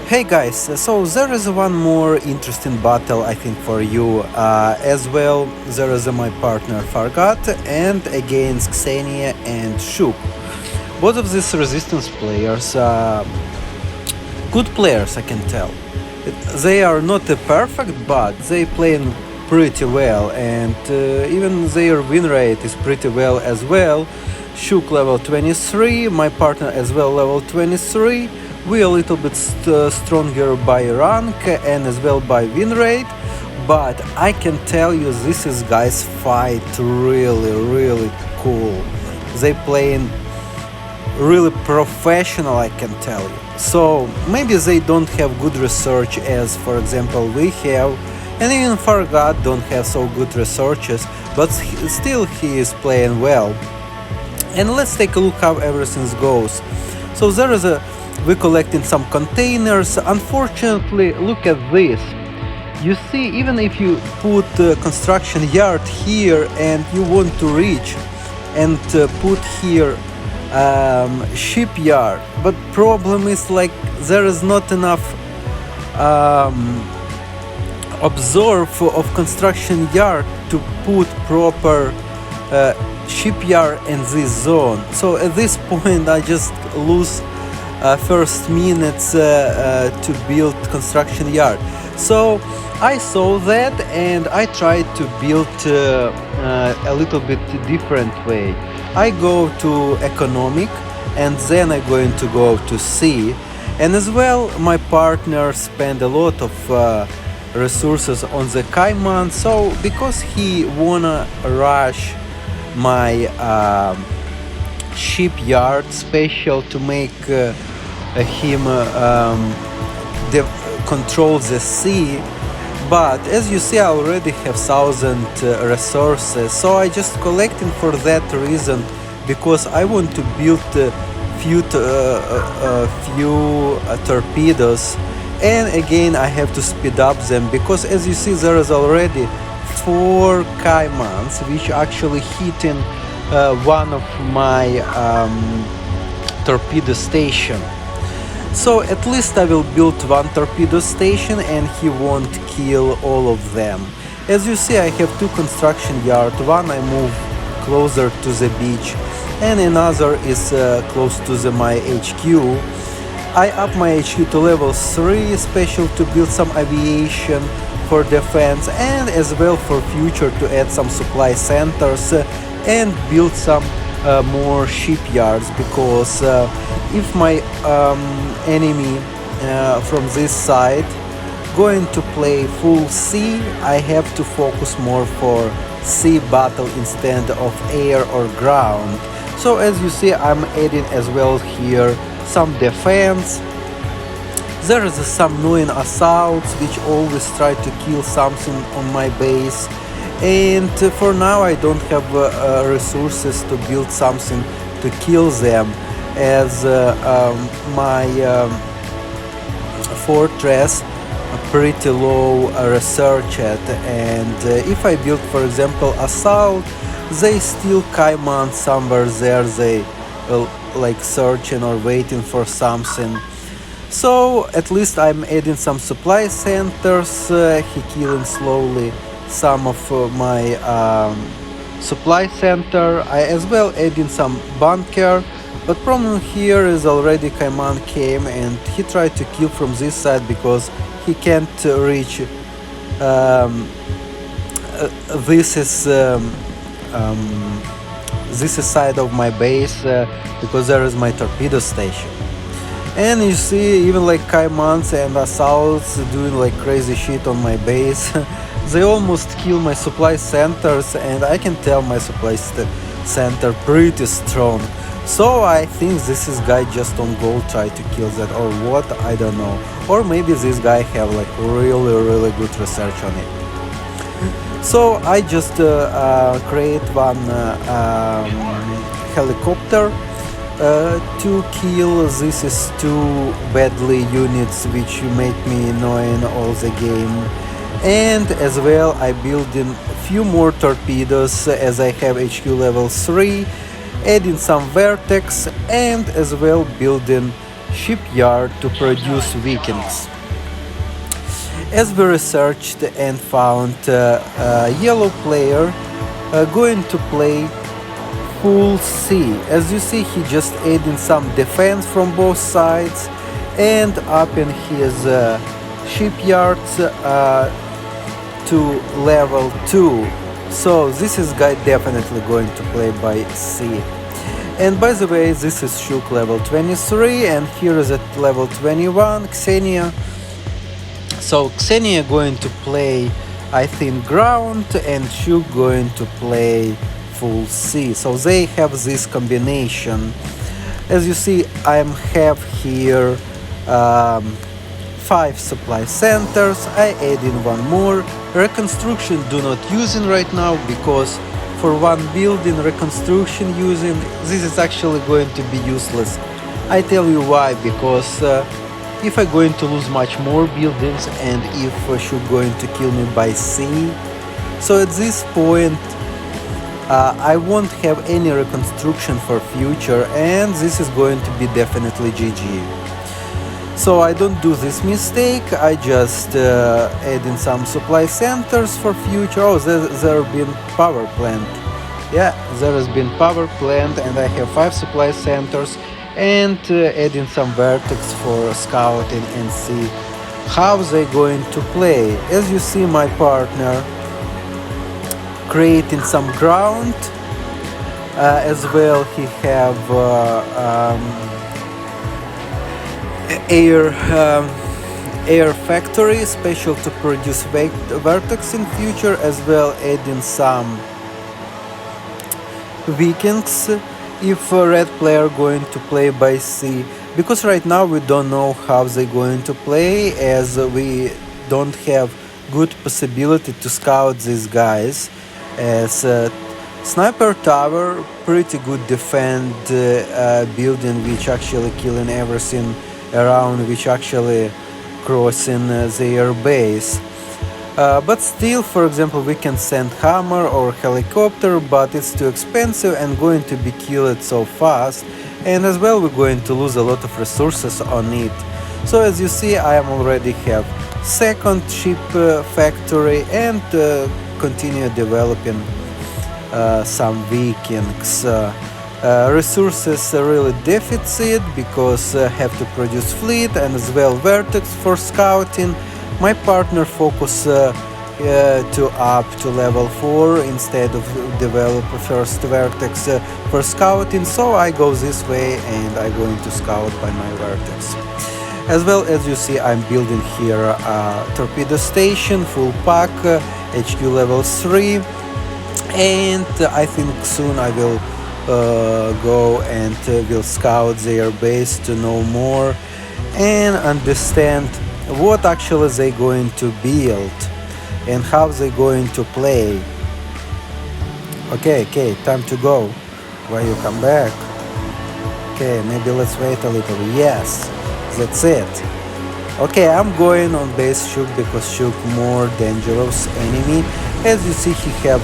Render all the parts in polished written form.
Hey guys, so there is one more interesting battle I think for you as well. There is my partner Fargat and against Ksenia and Shuk. Both of these resistance players, good players I can tell. They are not perfect, but they playing pretty well, and even their win rate is pretty well as well. Shuk level 23, my partner as well level 23. We a little bit stronger by rank and as well by win rate, but I can tell you this is guys fight really cool. They playing really professional, I can tell you. So maybe they don't have good research as for example we have, and even Fargad don't have so good researches, but still he is playing well. And let's take a look how everything goes. So there is a we're collecting some containers. Unfortunately, look at this. You see, even if you put a construction yard here and you want to reach and put here shipyard, but problem is like there is not enough observe of construction yard to put proper shipyard in this zone. So at this point I just lose first minutes to build construction yard. So I saw that and I tried to build a little bit different way. I go to economic and then I'm going to go to C, and as well my partner spend a lot of resources on the Cayman. So because he wanna rush my shipyard special to make him control the sea, but as you see I already have 1,000 resources, so I just collecting for that reason, because I want to build a few torpedoes, and again I have to speed up them, because as you see there is already 4 Caimans which actually hitting one of my torpedo station. So at least I will build one torpedo station and he won't kill all of them. As you see I have 2 construction yard, one I move closer to the beach and another is close to my HQ. I up my HQ to level 3 special to build some aviation for defense, and as well for future to add some supply centers and build some more shipyards, because if my enemy from this side going to play full sea, I have to focus more for sea battle instead of air or ground. So as you see I'm adding as well here some defense. There is some annoying assaults which always try to kill something on my base, and for now I don't have resources to build something to kill them, as my fortress pretty low researched, and if I build for example assault, they still Cayman somewhere there, they like searching or waiting for something. So at least I'm adding some supply centers, he killing slowly some of my supply center. I as well adding some bunker, but problem here is already Cayman came and he tried to kill from this side because he can't reach this is side of my base because there is my torpedo station. And you see even like Caimans and assaults doing like crazy shit on my base. They almost kill my supply centers, and I can tell my supply center pretty strong. So I think this is guy just on goal try to kill that or what, I don't know. Or maybe this guy have like really good research on it. So I just create one helicopter to kill. This is 2 badly units which make me annoying all the game. And as well I build in few more torpedoes as I have HQ level 3, adding some vertex, and as well building shipyard to produce Vikings. As we researched and found yellow player going to play full C. As you see, he just adding some defense from both sides and up in his shipyards to level 2. So this is guy definitely going to play by C. And by the way, this is Shuk level 23, and here is at level 21 Ksenia. So Ksenia going to play, I think, ground, and Shuk going to play full C. So they have this combination. As you see, I have here 5 supply centers. I add in one more. Reconstruction do not using right now, because for one building reconstruction using, this is actually going to be useless. I tell you why, because if I'm going to lose much more buildings and if Shuk going to kill me by C, so at this point I won't have any reconstruction for future, and this is going to be definitely GG. So I don't do this mistake. I just add in some supply centers for future. Oh, there have been power plant. Yeah, there has been power plant, and I have 5 supply centers, and add in some vertex for scouting and see how they going to play. As you see, my partner creating some ground, as well he have air factory special to produce vertex in future, as well adding some Vikings if a red player going to play by C, because right now we don't know how they going to play, as we don't have good possibility to scout these guys, as sniper tower pretty good defend building, which actually killing everything around, which actually crossing their base. But still, for example, we can send hammer or helicopter, but it's too expensive and going to be killed so fast, and as well we're going to lose a lot of resources on it. So as you see, I am already have second ship factory, and continue developing some Vikings. Resources are really deficit, because have to produce fleet and as well vertex for scouting. My partner focus to up to level 4 instead of develop first vertex for scouting, so I go this way and I going to scout by my vertex. As well, as you see, I'm building here a torpedo station, full pack, HQ level 3, and I think soon I will go and will scout their base to know more and understand what actually they going to build and how they going to play. Okay, time to go. Why you come back? Okay, maybe let's wait a little. Yes, that's it. Okay, I'm going on base Shuk, because Shuk more dangerous enemy. As you see, he have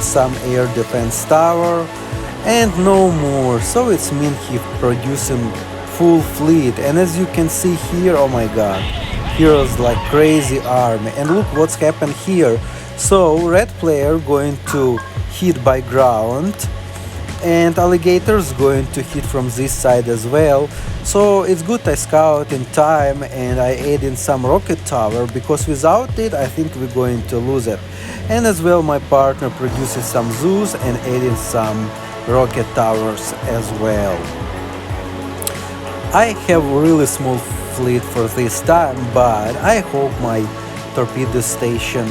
some air defense tower and no more, so it's mean he producing full fleet. And as you can see here, oh my god, heroes like crazy army. And look what's happened here. So red player going to hit by ground, and alligators going to hit from this side as well. So it's good I scout in time, and I add in some rocket tower, because without it I think we're going to lose it. And as well my partner produces some zoos and adding some rocket towers as well. I have really small fleet for this time, but I hope my torpedo station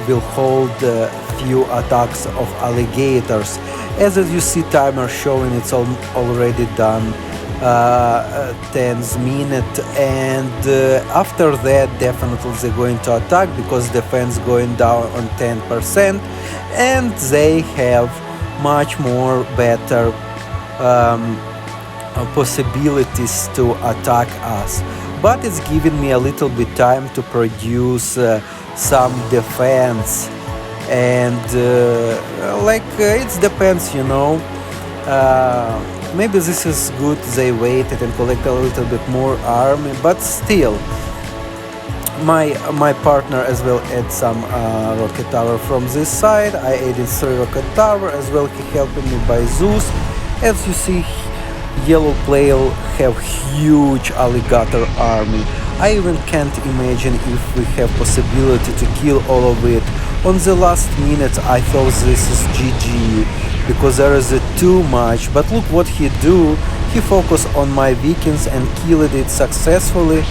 will hold a few attacks of alligators. As you see, timer showing it's already done 10th minute, and after that definitely they're going to attack, because defense going down on 10%, and they have much more better possibilities to attack us. But it's giving me a little bit time to produce some defense, and it depends, Maybe this is good, they waited and collect a little bit more army, but still, my partner as well add some rocket tower from this side. I added 3 rocket tower as well, he helping me by Zeus. As you see, yellow player have huge alligator army. I even can't imagine if we have possibility to kill all of it. On the last minute I thought this is GG because there is too much, but look what he do. He focused on my Vikings and killed it successfully,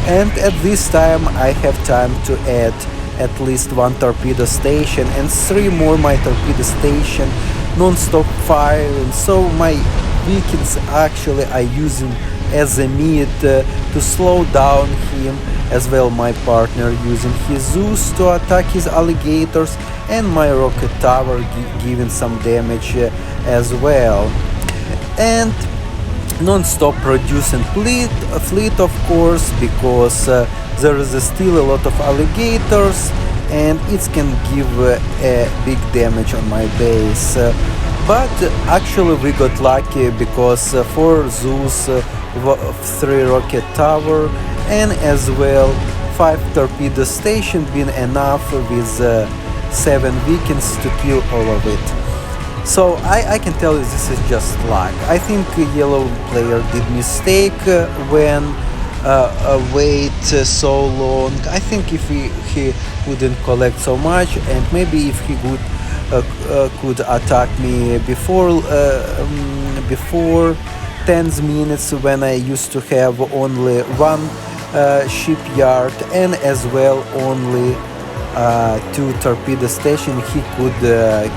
and at this time I have time to add at least 1 torpedo station and 3 more my torpedo station non-stop firing. So my Vikings actually are using as a meat to slow down him, as well my partner using his Zeus to attack his alligators, and my rocket tower giving some damage as well. And non-stop producing fleet of course, because there is still a lot of alligators and it can give a big damage on my base. But actually we got lucky because 4 Zeus, 3 rocket tower, and as well 5 torpedo station been enough with 7 Vikings to kill all of it. So I can tell you this is just luck. I think yellow player did mistake when wait so long. I think if he wouldn't collect so much, and maybe if he could attack me before 10 minutes, when I used to have only 1 shipyard and as well only 2 torpedo station, he could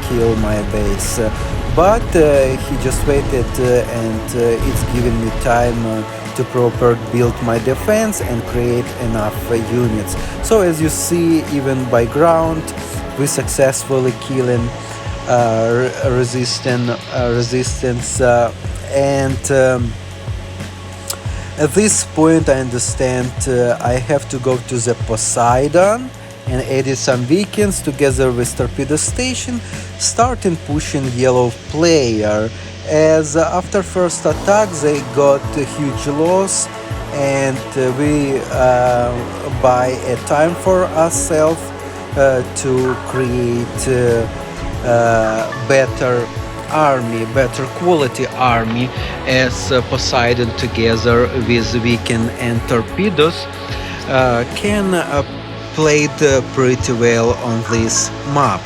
kill my base. But he just waited and it's giving me time to proper build my defense and create enough units. So as you see, even by ground we successfully killing resistance and at this point I understand I have to go to the Poseidon and added some Vikings together with torpedo station, starting pushing yellow player, as after first attack they got a huge loss, and we buy a time for ourselves to create better army, better quality army, as Poseidon together with Viking and torpedoes can played pretty well on this map.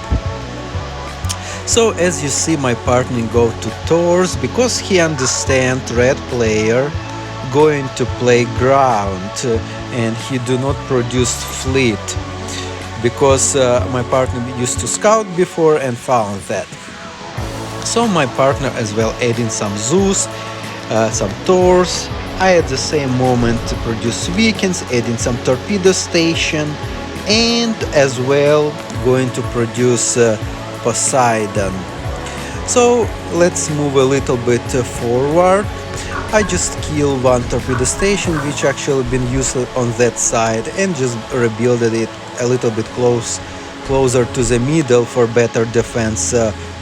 So as you see, my partner go to Thors because he understand red player going to play ground and he do not produce fleet, because my partner used to scout before and found that. So my partner as well adding some Zeus, some Thors. I at the same moment to produce Vikings, adding some torpedo station, and as well going to produce Poseidon. So let's move a little bit forward. I just killed 1 torpedo station which actually been used on that side, and just rebuilded it a little bit closer to the middle for better defense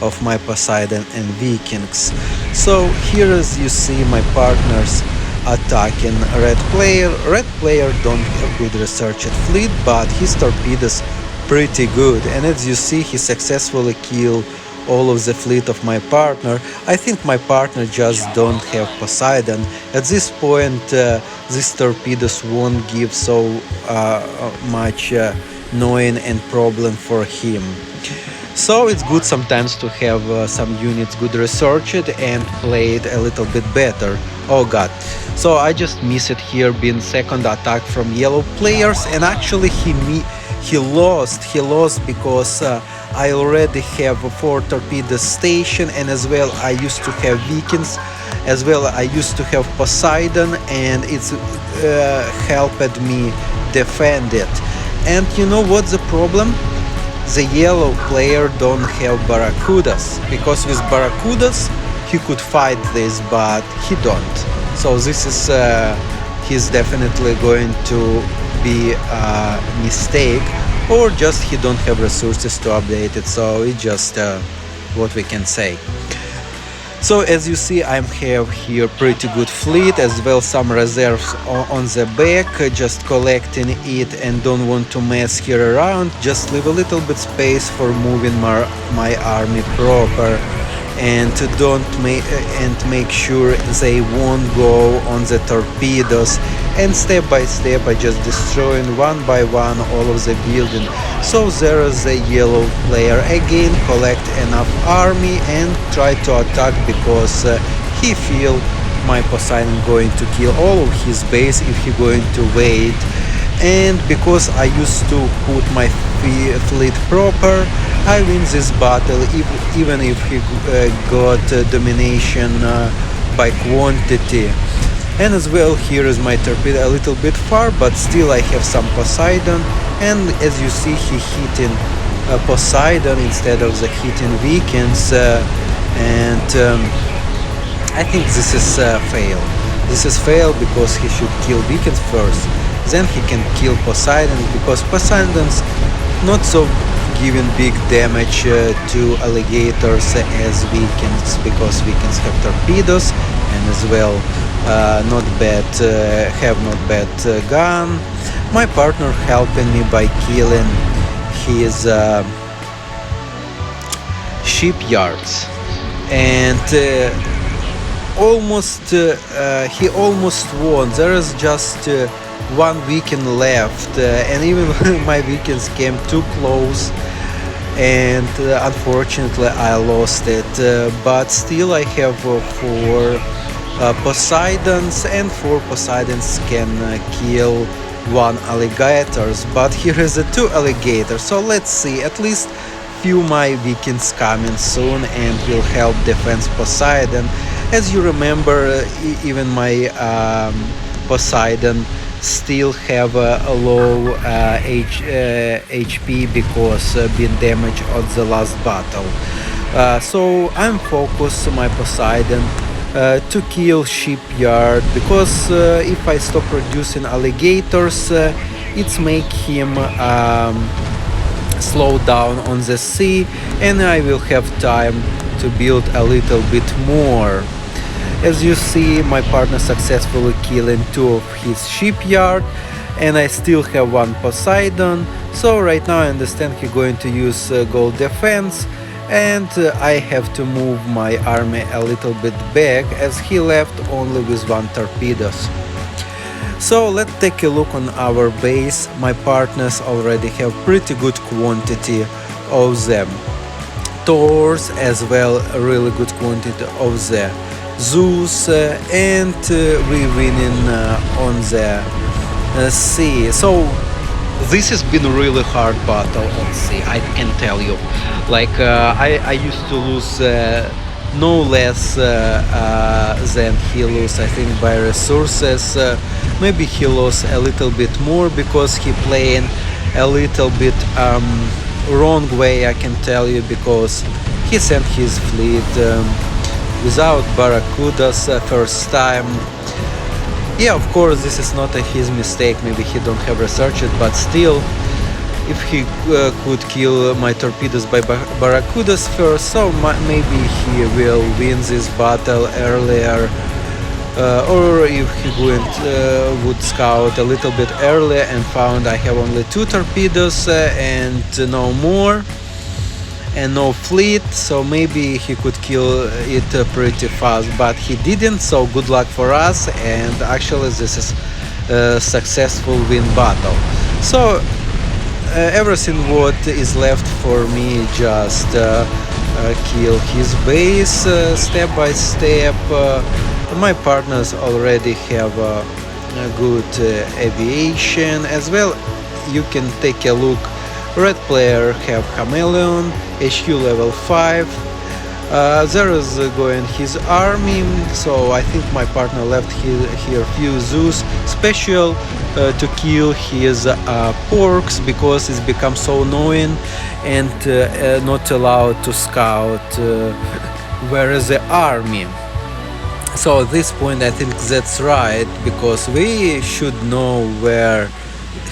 of my Poseidon and Vikings. So here as you see, my partners attacking red player. Red player don't have good researched fleet, but his torpedoes pretty good, and as you see he successfully killed all of the fleet of my partner. I think my partner just don't have Poseidon. At this point these torpedoes won't give so much annoying and problem for him. So it's good sometimes to have some units good researched and played a little bit better. Oh god, so I just missed it here, being second attack from yellow players, and actually he lost because I already have 4 torpedo station, and as well I used to have Vikings, as well I used to have Poseidon, and it's helped me defend it. And you know what's the problem? The yellow player don't have barracudas, because with barracudas he could fight this, but he don't. So this is he's definitely going to be a mistake, or just he don't have resources to update it. So it's just what we can say. So as you see, I have here pretty good fleet, as well some reserves on the back, just collecting it and don't want to mess here around, just leave a little bit space for moving my army proper, and don't make sure they won't go on the torpedoes, and step by step I just destroying one by one all of the building. So there is a yellow player again, collect enough army and try to attack, because he feel my Poseidon going to kill all of his base if he going to wait. And because I used to put my fleet proper, I win this battle, even if he got domination by quantity. And as well, here is my torpedo a little bit far, but still I have some Poseidon, and as you see, he hitting Poseidon instead of the hitting Vikings, and I think this is fail. This is fail because he should kill Vikings first, then he can kill Poseidon, because Poseidon's not so giving big damage to alligators as Vikings, because Vikings have torpedoes, and as well not bad gun. My partner helping me by killing his shipyards, and he almost won. There is just one weekend left, and even my weekends came too close, and unfortunately I lost it, but still I have 4 Poseidons, and 4 Poseidons can kill 1 alligators, but here is a 2 alligators. So let's see, at least few my Vikings coming soon and will help defense Poseidon. As you remember, even my Poseidon still have a low HP because been damaged on the last battle. So I'm focused my Poseidon to kill shipyard, because if I stop producing alligators, it's make him slow down on the sea, and I will have time to build a little bit more. As you see, my partner successfully killing 2 of his shipyard, and I still have 1 Poseidon. So right now I understand he's going to use gold defense, and I have to move my army a little bit back, as he left only with 1 torpedoes. So let's take a look on our base. My partners already have pretty good quantity of them. Thors as well, a really good quantity of the Zeus, and we winning on the sea. So this has been a really hard battle on sea, I can tell you. Like I used to lose no less than he lost, I think, by resources. Maybe he lost a little bit more because he playing a little bit wrong way, I can tell you, because he sent his fleet without barracudas first time. Yeah, of course, this is not his mistake, maybe he don't have researched it, but still, if he could kill my torpedoes by barracudas first, so maybe he will win this battle earlier, or if he would scout a little bit earlier and found I have only 2 torpedoes and no more and no fleet, so maybe he could kill it pretty fast, but he didn't. So good luck for us, and actually this is a successful win battle. So everything what is left for me just kill his base step by step. My partners already have a good aviation as well. You can take a look. Red player have Chameleon, HQ level 5. There is going his army, so I think my partner left here few Zeus special to kill his porks, because it's become so annoying and not allowed to scout where is the army. So at this point I think that's right, because we should know where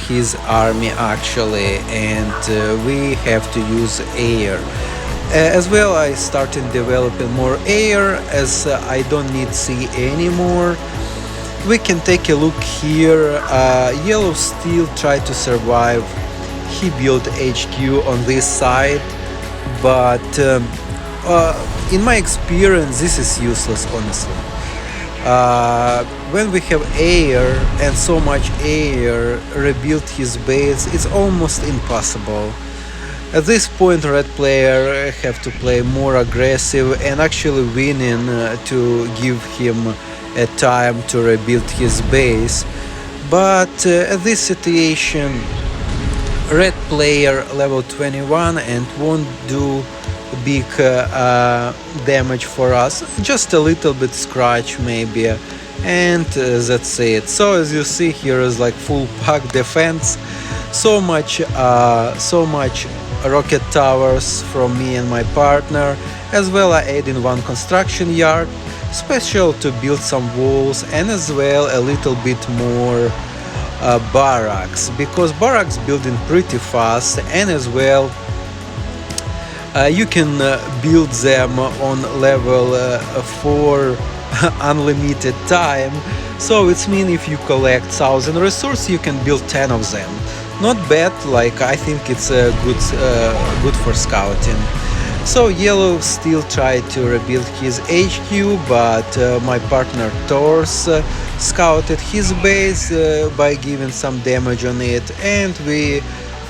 his army actually, and we have to use air. As well, I started developing more air as I don't need sea anymore. We can take a look here. Yellow still tried to survive. He built HQ on this side, but in my experience, this is useless, honestly. When we have air and so much air, rebuild his base, it's almost impossible. At this point, red player have to play more aggressive and actually winning to give him a time to rebuild his base. But at this situation, red player level 21 and won't do big damage for us, just a little bit scratch maybe, and that's it. So as you see, here is like full pack defense, so much rocket towers from me and my partner. As well, I add in one construction yard special to build some walls, and as well a little bit more barracks, because barracks building pretty fast, and as well you can build them on level 4 unlimited time. So it's mean if you collect 1000 resources, you can build 10 of them. Not bad, like I think it's good for scouting. So yellow still tried to rebuild his HQ, but my partner Thors scouted his base by giving some damage on it, and we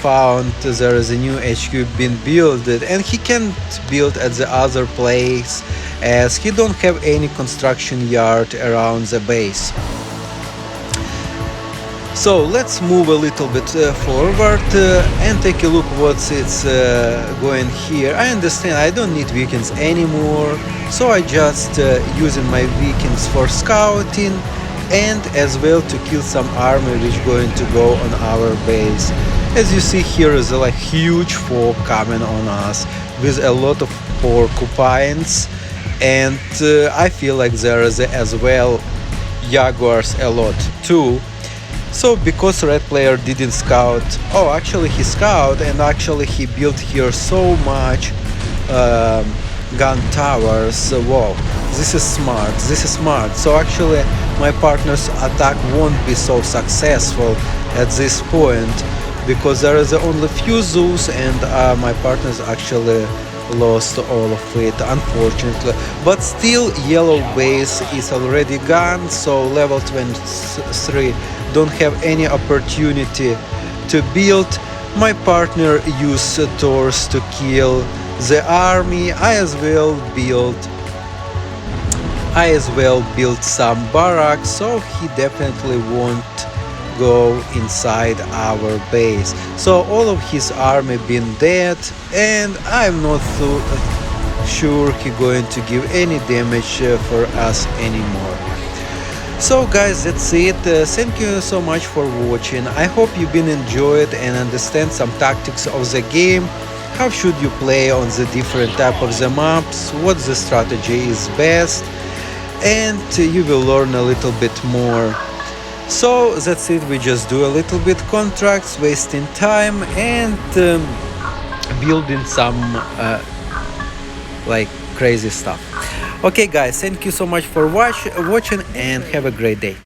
found there is a new HQ being built, and he can't build at the other place as he don't have any construction yard around the base. So let's move a little bit forward and take a look what's it's going here. I understand I don't need Vikings anymore, so I just using my Vikings for scouting and as well to kill some army which going to go on our base. As you see, here is a like huge fog coming on us with a lot of porcupines, and I feel like there is as well jaguars a lot too. So because red player didn't scout, oh actually he scout, and actually he built here so much gun towers. Wow, this is smart, this is smart. So actually my partner's attack won't be so successful at this point, because there is only few zoos, and my partners actually lost all of it, unfortunately. But still, yellow base is already gone, so level 23 don't have any opportunity to build. My partner used Thors to kill the army. I as well built some barracks, so he definitely won't go inside our base. So all of his army been dead, and I'm not so sure he going to give any damage for us anymore. So guys, that's it. Thank you so much for watching. I hope you've been enjoyed and understand some tactics of the game. How should you play on the different type of the maps, what the strategy is best, and you will learn a little bit more. So that's it. We just do a little bit contracts, wasting time, and building some like crazy stuff. Okay guys, thank you so much for watching, and have a great day.